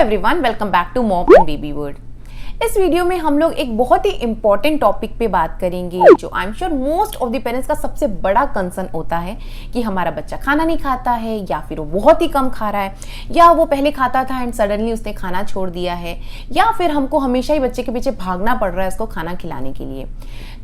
Everyone, welcome back to mom and baby world. इस video में हम लोग एक बहुत ही इंपॉर्टेंट टॉपिक पे बात करेंगे जो I am sure most of the parents का सबसे बड़ा कंसर्न होता है कि हमारा बच्चा खाना नहीं खाता है, या फिर वो बहुत ही कम खा रहा है, या वो पहले खाता था एंड सडनली उसने खाना छोड़ दिया है, या फिर हमको हमेशा ही बच्चे के पीछे भागना पड़ रहा है उसको खाना खिलाने के लिए।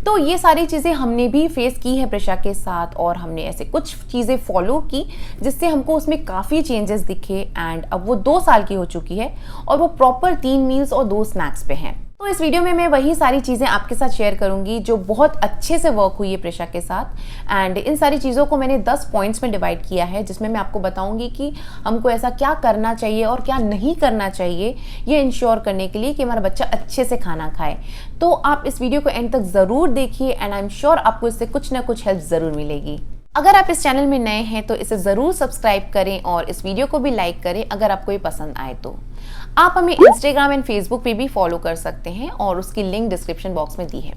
तो ये सारी चीज़ें हमने भी फेस की है प्रेशा के साथ, और हमने ऐसे कुछ चीज़ें फॉलो की जिससे हमको उसमें काफ़ी चेंजेस दिखे। एंड अब वो 2 साल की हो चुकी है और वो प्रॉपर 3 मील्स और 2 स्नैक्स पे हैं। तो इस वीडियो में मैं वही सारी चीज़ें आपके साथ शेयर करूंगी जो बहुत अच्छे से वर्क हुई है प्रेशा के साथ। एंड इन सारी चीज़ों को मैंने 10 पॉइंट्स में डिवाइड किया है, जिसमें मैं आपको बताऊंगी कि हमको ऐसा क्या करना चाहिए और क्या नहीं करना चाहिए ये इंश्योर करने के लिए कि हमारा बच्चा अच्छे से खाना खाए। तो आप इस वीडियो को एंड तक ज़रूर देखिए एंड आई एम श्योर आपको इससे कुछ ना कुछ हेल्प ज़रूर मिलेगी। अगर आप इस चैनल में नए हैं तो इसे ज़रूर सब्सक्राइब करें और इस वीडियो को भी लाइक करें अगर आपको ये पसंद आए तो। आप हमें इंस्टाग्राम एंड फेसबुक पे भी फॉलो कर सकते हैं और उसकी लिंक डिस्क्रिप्शन बॉक्स में दी है।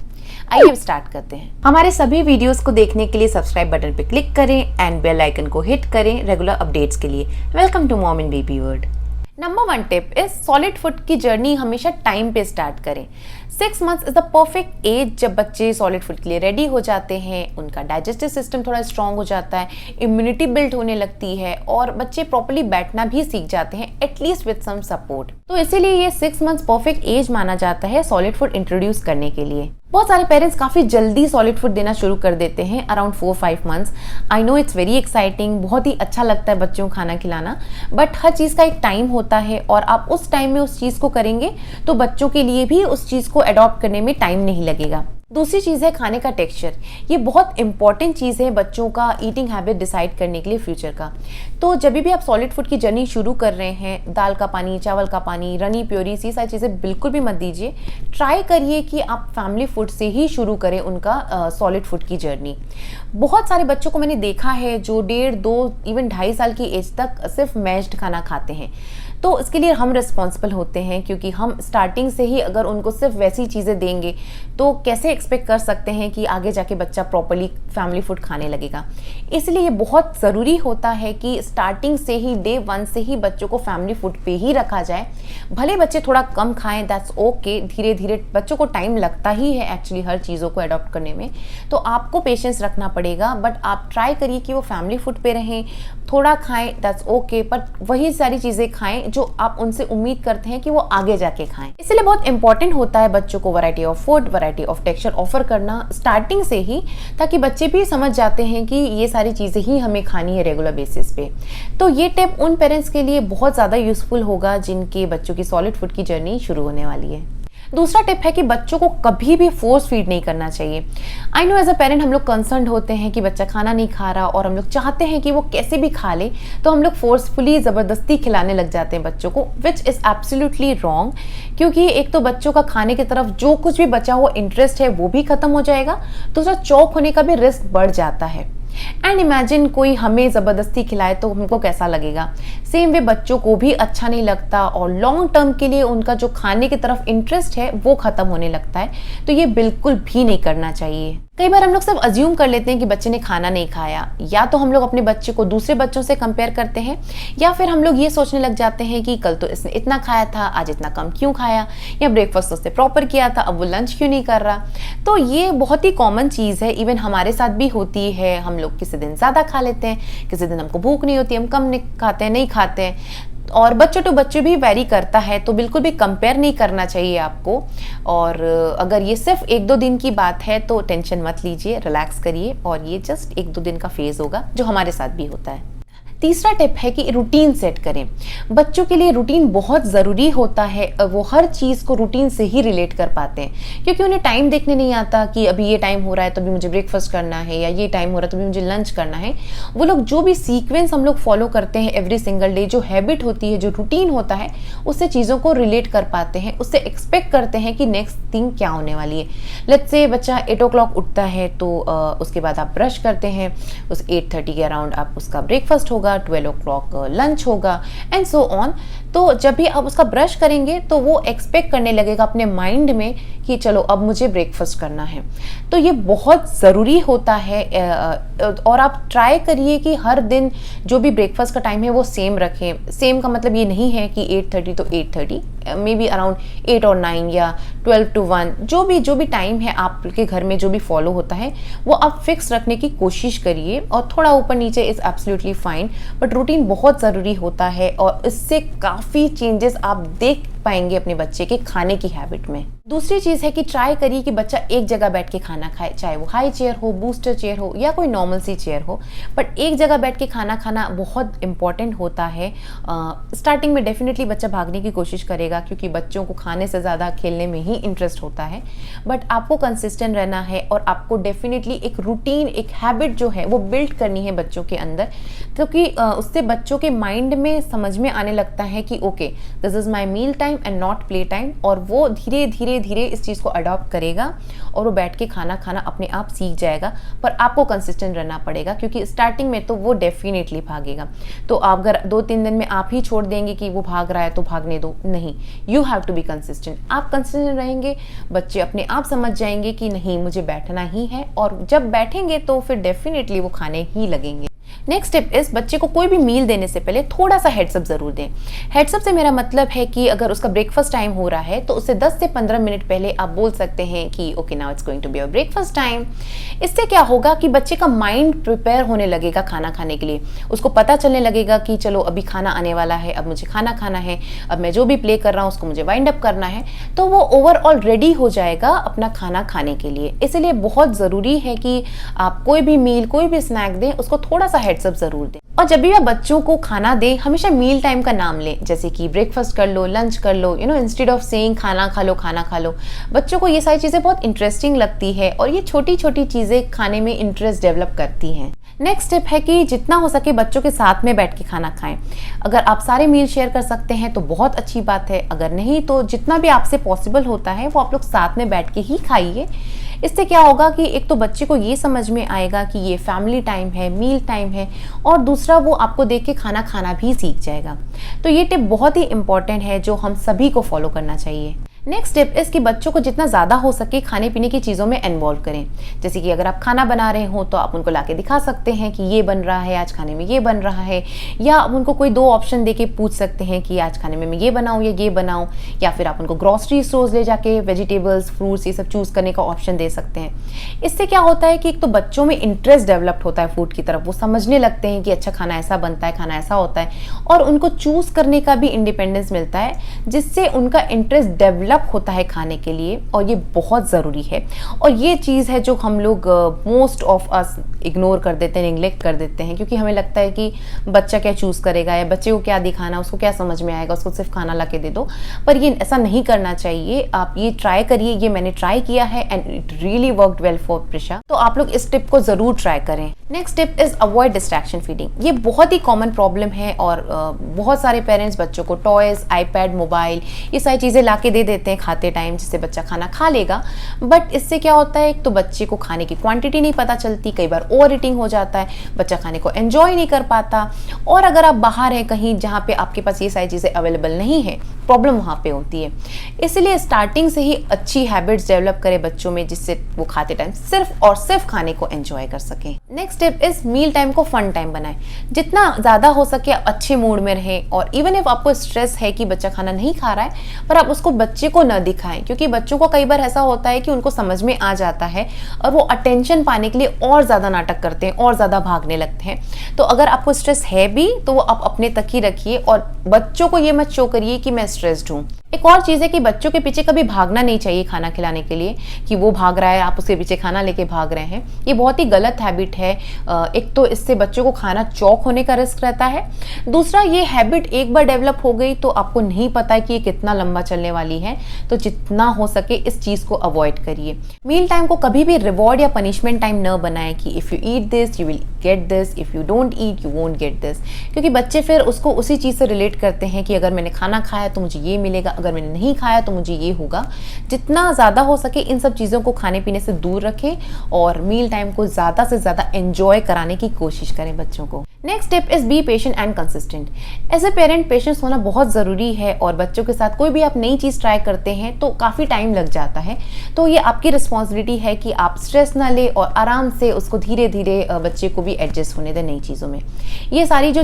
आइए अब स्टार्ट करते हैं। हमारे सभी वीडियोस को देखने के लिए सब्सक्राइब बटन पे क्लिक करें एंड बेल आइकन को हिट करें रेगुलर अपडेट्स के लिए। Welcome to mom and baby world. Number 1 tip is solid food की जर्नी हमेशा टाइम पे स्टार्ट करें। 6 months is the perfect age जब बच्चे सॉलिड फूड के लिए रेडी हो जाते हैं, उनका डाइजेस्टिव सिस्टम थोड़ा स्ट्रांग हो जाता है, इम्यूनिटी बिल्ड होने लगती है और बच्चे प्रॉपर्ली बैठना भी सीख जाते हैं एटलीस्ट विद सम सपोर्ट। तो इसीलिए ये 6 मंथ्स परफेक्ट एज माना जाता है सॉलिड फूड इंट्रोड्यूस करने के लिए। बहुत सारे पेरेंट्स काफ़ी जल्दी सॉलिड फूड देना शुरू कर देते हैं around 4-5 months. I know it's very exciting, बहुत ही अच्छा लगता है बच्चों को खाना खिलाना, बट हर चीज़ का एक टाइम होता है और आप उस टाइम में उस चीज़ को करेंगे तो बच्चों के लिए भी उस चीज़ को अडॉप्ट करने में टाइम नहीं लगेगा। दूसरी चीज़ है खाने का टेक्सचर। ये बहुत इंपॉर्टेंट चीज़ है बच्चों का ईटिंग हैबिट डिसाइड करने के लिए फ्यूचर का। तो जब भी आप सॉलिड फूड की जर्नी शुरू कर रहे हैं, दाल का पानी, चावल का पानी, रनी प्योरीज, ये सारी चीज़ें बिल्कुल भी मत दीजिए। ट्राई करिए कि आप फैमिली फूड से ही शुरू करें उनका सॉलिड फूड की जर्नी। बहुत सारे बच्चों को मैंने देखा है जो 1.5, 2, इवन 2.5 साल की एज तक सिर्फ मैश्ड खाना खाते हैं। तो इसके लिए हम रिस्पॉन्सिबल होते हैं, क्योंकि हम स्टार्टिंग से ही अगर उनको सिर्फ वैसी चीज़ें देंगे तो कैसे एक्सपेक्ट कर सकते हैं कि आगे जाके बच्चा प्रॉपर्ली फैमिली फूड खाने लगेगा। इसलिए ये बहुत ज़रूरी होता है कि स्टार्टिंग से ही डे 1 से ही बच्चों को फैमिली फूड पे ही रखा जाए। भले बच्चे थोड़ा कम खाएं, दैट्स ओके, धीरे धीरे बच्चों को टाइम लगता ही है एक्चुअली हर चीज़ों को अडॉप्ट करने में, तो आपको पेशेंस रखना पड़ेगा। बट आप ट्राई करिए कि वो फैमिली फूड पे रहें, थोड़ा खाएं, दैट्स ओके, पर वही सारी चीज़ें खाएं जो आप उनसे उम्मीद करते हैं कि वो आगे जाके खाएं। इसलिए बहुत इंपॉर्टेंट होता है बच्चों को variety of food, variety of texture offer करना स्टार्टिंग से ही, ताकि बच्चे भी समझ जाते हैं कि ये सारी चीज़ें ही हमें खानी है रेगुलर बेसिस पे। तो ये टिप उन पेरेंट्स के लिए बहुत ज़्यादा यूजफुल होगा जिनके बच्चों की सॉलिड फूड की जर्नी शुरू होने वाली है। दूसरा टिप है कि बच्चों को कभी भी फोर्स फीड नहीं करना चाहिए। I know as a parent हम लोग कंसर्न होते हैं कि बच्चा खाना नहीं खा रहा और हम लोग चाहते हैं कि वो कैसे भी खा ले, तो हम लोग फोर्सफुली ज़बरदस्ती खिलाने लग जाते हैं बच्चों को, विच इज़ एब्सोल्युटली रॉन्ग। क्योंकि एक तो बच्चों का खाने की तरफ जो कुछ भी बचा हुआ इंटरेस्ट है वो भी खत्म हो जाएगा, दूसरा चौक होने का भी रिस्क बढ़ जाता है। एंड इमेजिन कोई हमें ज़बरदस्ती खिलाए तो हमको कैसा लगेगा। सेम वे बच्चों को भी अच्छा नहीं लगता और लॉन्ग टर्म के लिए उनका जो खाने की तरफ इंटरेस्ट है वो ख़त्म होने लगता है। तो ये बिल्कुल भी नहीं करना चाहिए। कई बार हम लोग सब अज्यूम कर लेते हैं कि बच्चे ने खाना नहीं खाया, या तो हम लोग अपने बच्चे को दूसरे बच्चों से कंपेयर करते हैं, या फिर हम लोग ये सोचने लग जाते हैं कि कल तो इसने इतना खाया था, आज इतना कम क्यों खाया, या ब्रेकफास्ट तो उसने प्रॉपर किया था, अब वो लंच क्यों नहीं कर रहा। तो ये बहुत ही कॉमन चीज़ है, इवन हमारे साथ भी होती है। हम लोग किसी दिन ज़्यादा खा लेते हैं, किसी दिन हमको भूख नहीं होती, हम कम खाते हैं, नहीं खाते हैं, और बच्चों टू बच्चे भी वेरी करता है। तो बिल्कुल भी कंपेयर नहीं करना चाहिए आपको। और अगर ये सिर्फ 1-2 दिन की बात है तो टेंशन मत लीजिए, रिलैक्स करिए, और ये जस्ट 1-2 दिन का फेज होगा जो हमारे साथ भी होता है। तीसरा टिप है कि रूटीन सेट करें। बच्चों के लिए रूटीन बहुत ज़रूरी होता है, वो हर चीज़ को रूटीन से ही रिलेट कर पाते हैं, क्योंकि उन्हें टाइम देखने नहीं आता कि अभी ये टाइम हो रहा है तो भी मुझे ब्रेकफास्ट करना है, या ये टाइम हो रहा है तो भी मुझे लंच करना है। वो लोग जो भी सीक्वेंस हम लोग फॉलो करते हैं एवरी सिंगल डे, जो हैबिट होती है, जो रूटीन होता है, उससे चीज़ों को रिलेट कर पाते हैं, उससे एक्सपेक्ट करते हैं कि नेक्स्ट थिंग क्या होने वाली है। लेट्स से बच्चा 8 o'clock उठता है तो उसके बाद आप ब्रश करते हैं, उस 8:30 के अराउंड आप उसका ब्रेकफास्ट होगा, होगा, 12 o'clock लंच होगा एंड सो ऑन। तो जब भी आप उसका ब्रश करेंगे तो वो एक्सपेक्ट करने लगेगा अपने माइंड में कि चलो अब मुझे ब्रेकफास्ट करना है। तो ये बहुत ज़रूरी होता है और आप ट्राई करिए कि हर दिन जो भी ब्रेकफास्ट का टाइम है वो सेम रखें। सेम का मतलब ये नहीं है कि 8:30 तो 8:30, मे बी अराउंड 8 और 9 या 12 to 1, जो भी टाइम है आपके घर में जो भी फॉलो होता है वो आप फिक्स रखने की कोशिश करिए। और थोड़ा ऊपर नीचे is absolutely fine, but routine बहुत ज़रूरी होता है और इससे काफ़ी चेंजेस आप देख पाएंगे अपने बच्चे के खाने की हैबिट में। दूसरी चीज़ है कि ट्राई करिए कि बच्चा एक जगह बैठ के खाना खाए, चाहे वो हाई चेयर हो, बूस्टर चेयर हो या कोई नॉर्मल सी चेयर हो, बट एक जगह बैठ के खाना खाना बहुत इंपॉर्टेंट होता है। स्टार्टिंग में डेफिनेटली बच्चा भागने की कोशिश करेगा क्योंकि बच्चों को खाने से ज़्यादा खेलने में ही इंटरेस्ट होता है, बट आपको कंसिस्टेंट रहना है और आपको डेफिनेटली एक रूटीन, एक हैबिट जो है वो बिल्ड करनी है बच्चों के अंदर, क्योंकि उससे बच्चों के माइंड में समझ में आने लगता है कि okay this is my meal time and not play time, और वो धीरे धीरे धीरे इस चीज़ को अडॉप्ट करेगा और वो बैठ के खाना खाना अपने आप सीख जाएगा। पर आपको कंसिस्टेंट रहना पड़ेगा क्योंकि स्टार्टिंग में तो वो डेफिनेटली भागेगा। तो आप अगर 2-3 दिन में आप ही छोड़ देंगे कि वो भाग रहा है तो भागने दो, नहीं, you have to be consistent. आप कंसिस्टेंट रहेंगे, बच्चे अपने आप समझ जाएंगे कि नहीं मुझे बैठना ही है, और जब बैठेंगे तो फिर डेफिनेटली वो खाने ही लगेंगे। नेक्स्ट स्टेप इस, बच्चे को कोई भी मील देने से पहले थोड़ा सा हेड्सअप जरूर दें। हेड्सअप से मेरा मतलब है कि अगर उसका ब्रेकफास्ट टाइम हो रहा है तो उससे 10 से 15 मिनट पहले आप बोल सकते हैं कि okay now it's going to be your breakfast time. इससे क्या होगा कि बच्चे का माइंड प्रिपेयर होने लगेगा खाना खाने के लिए, उसको पता चलने लगेगा कि चलो अभी खाना आने वाला है, अब मुझे खाना खाना है, अब मैं जो भी प्ले कर रहा हूँ उसको मुझे वाइंड अप करना है, तो वो ओवरऑल रेडी हो जाएगा अपना खाना खाने के लिए। इसलिए बहुत ज़रूरी है कि आप कोई भी मील, कोई भी स्नैक दें, उसको थोड़ा सा हेड्सअप जरूर दें। और जब भी आप बच्चों को खाना दें हमेशा मील टाइम का नाम लें, जैसे कि ब्रेकफास्ट कर लो, लंच कर लो, इंस्टेड ऑफ सेइंग खाना खा लो, खाना खा लो। बच्चों को ये सारी चीज़ें बहुत इंटरेस्टिंग लगती है और ये छोटी छोटी चीज़ें खाने में इंटरेस्ट डेवलप करती हैं। नेक्स्ट स्टेप है कि जितना हो सके बच्चों के साथ में बैठ के खाना खाएं। अगर आप सारे मील शेयर कर सकते हैं तो बहुत अच्छी बात है, अगर नहीं तो जितना भी आपसे पॉसिबल होता है वो आप लोग साथ में बैठ के ही खाइए। इससे क्या होगा कि एक तो बच्चे को ये समझ में आएगा कि ये फैमिली टाइम है, मील टाइम है, और दूसरा वो आपको देख के खाना खाना भी सीख जाएगा। तो ये टिप बहुत ही इंपॉर्टेंट है जो हम सभी को फॉलो करना चाहिए। नेक्स्ट स्टेप इस कि बच्चों को जितना ज़्यादा हो सके खाने पीने की चीज़ों में इन्वॉल्व करें। जैसे कि अगर आप खाना बना रहे हो तो आप उनको लाके दिखा सकते हैं कि ये बन रहा है, आज खाने में ये बन रहा है, या आप उनको कोई 2 ऑप्शन देके पूछ सकते हैं कि आज खाने में मैं ये बनाऊँ या ये बनाऊँ, या फिर आप उनको ग्रॉसरी स्टोर्स ले जाके वेजिटेबल्स, फ्रूट्स ये सब चूज़ करने का ऑप्शन दे सकते हैं। इससे क्या होता है कि एक तो बच्चों में इंटरेस्ट डेवलप्ड होता है फूड की तरफ, वो समझने लगते हैं कि अच्छा खाना ऐसा बनता है, खाना ऐसा होता है, और उनको चूज़ करने का भी इंडिपेंडेंस मिलता है, जिससे उनका इंटरेस्ट डेवलप होता है खाने के लिए, और ये बहुत ज़रूरी है। और ये चीज़ है जो हम लोग मोस्ट ऑफ अस इग्नोर कर देते हैं, निगलेक्ट कर देते हैं, क्योंकि हमें लगता है कि बच्चा क्या चूज़ करेगा या बच्चे को क्या दिखाना, उसको क्या समझ में आएगा, उसको सिर्फ खाना ला के दे दो। पर ये ऐसा नहीं करना चाहिए। आप ये ट्राई करिए, ये मैंने ट्राई किया है and it really worked well for Prisha, तो आप लोग इस टिप को ज़रूर ट्राई करें। Next tip is avoid distraction feeding. ये बहुत ही कॉमन प्रॉब्लम है और बहुत सारे पेरेंट्स बच्चों को टॉयज़, आईपैड, मोबाइल ये सारी चीज़ें ला के दे देते हैं खाते टाइम, जिससे बच्चा खाना खा लेगा। बट इससे क्या होता है, एक तो बच्चे को खाने की क्वांटिटी नहीं पता चलती, कई बार ओवर ईटिंग हो जाता है, बच्चा खाने को एंजॉय नहीं कर पाता। और अगर आप बाहर हैं कहीं जहाँ पे आपके पास ये सारी चीज़ें अवेलेबल नहीं है, प्रॉब्लम वहाँ पे होती है। इसलिए स्टार्टिंग से ही अच्छी हैबिट्स डेवलप करें बच्चों में, जिससे वो खाते टाइम सिर्फ और सिर्फ खाने को एंजॉय कर सकें। नेक्स्ट स्टेप इस मील टाइम को फन टाइम बनाएं। जितना ज़्यादा हो सके अच्छे मूड में रहें, और इवन इफ आपको स्ट्रेस है कि बच्चा खाना नहीं खा रहा है, पर आप उसको बच्चे को न दिखाएं, क्योंकि बच्चों को कई बार ऐसा होता है कि उनको समझ में आ जाता है और वो अटेंशन पाने के लिए और ज़्यादा नाटक करते हैं और ज़्यादा भागने लगते हैं। तो अगर आपको स्ट्रेस है भी तो वो आप अपने तक ही रखिए और बच्चों को ये मत शो करिए कि मैं स्ट्रेस्ड हूँ। एक और चीज़ है कि बच्चों के पीछे कभी भागना नहीं चाहिए खाना खिलाने के लिए, कि वो भाग रहा है आप उसके पीछे खाना लेके भाग रहे हैं। ये बहुत ही गलत हैबिट है। एक तो इससे बच्चों को खाना चौक होने का रिस्क रहता है, दूसरा ये हैबिट एक बार डेवलप हो गई तो आपको नहीं पता है कि ये कितना लंबा चलने वाली है। तो जितना हो सके इस चीज़ को अवॉइड करिए। मील टाइम को कभी भी रिवॉर्ड या पनिशमेंट टाइम न बनाएं कि if you eat this you will get this, if you don't eat you won't get this, क्योंकि बच्चे फिर उसको उसी चीज़ से रिलेट करते हैं कि अगर मैंने खाना खाया तो मुझे ये मिलेगा, अगर मैंने नहीं खाया तो मुझे ये होगा। जितना ज़्यादा हो सके इन सब चीज़ों को खाने पीने से दूर रखें और मील टाइम को ज़्यादा से ज़्यादा एंजॉय कराने की कोशिश करें बच्चों को। Next step is be patient and consistent. As a parent patience होना बहुत ज़रूरी है, और बच्चों के साथ कोई भी आप नई चीज़ ट्राई करते हैं तो काफ़ी टाइम लग जाता है। तो ये आपकी रिस्पॉन्सिबिलिटी है कि आप स्ट्रेस ना ले और आराम से उसको धीरे धीरे बच्चे को भी एडजस्ट होने दें नई चीज़ों में। ये सारी जो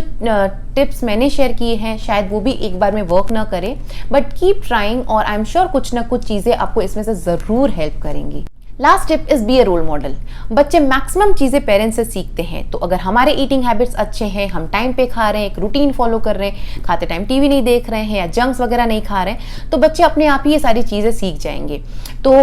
टिप्स मैंने शेयर किए हैं शायद वो भी एक बार में वर्क ना करें, बट कीप ट्राइंग, और आई एम श्योर कुछ ना कुछ चीज़ें आपको इसमें से ज़रूर हेल्प करेंगी। Last tip is be a role model. बच्चे मैक्सिमम चीज़ें पेरेंट्स से सीखते हैं, तो अगर हमारे ईटिंग हैबिट्स अच्छे हैं, हम टाइम पे खा रहे हैं, एक रूटीन फॉलो कर रहे हैं, खाते टाइम टीवी नहीं देख रहे हैं या जंक्स वगैरह नहीं खा रहे हैं, तो बच्चे अपने आप ही ये सारी चीज़ें सीख जाएंगे। तो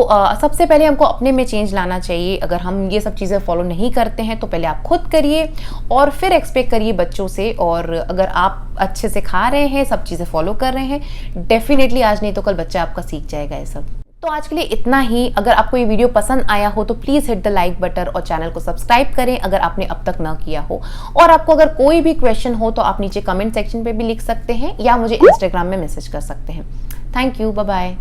सबसे पहले हमको अपने में चेंज लाना चाहिए। अगर हम ये सब चीज़ें फॉलो नहीं करते हैं तो पहले आप खुद करिए और फिर एक्सपेक्ट करिए बच्चों से। और अगर आप अच्छे से खा रहे हैं, सब चीज़ें फॉलो कर रहे हैं, डेफिनेटली आज नहीं तो कल बच्चा आपका सीख जाएगा ये सब। तो आज के लिए इतना ही। अगर आपको ये वीडियो पसंद आया हो तो please hit the like button और चैनल को सब्सक्राइब करें अगर आपने अब तक ना किया हो। और आपको अगर कोई भी क्वेश्चन हो तो आप नीचे कमेंट सेक्शन पे भी लिख सकते हैं या मुझे इंस्टाग्राम में मैसेज कर सकते हैं। Thank you, bye bye.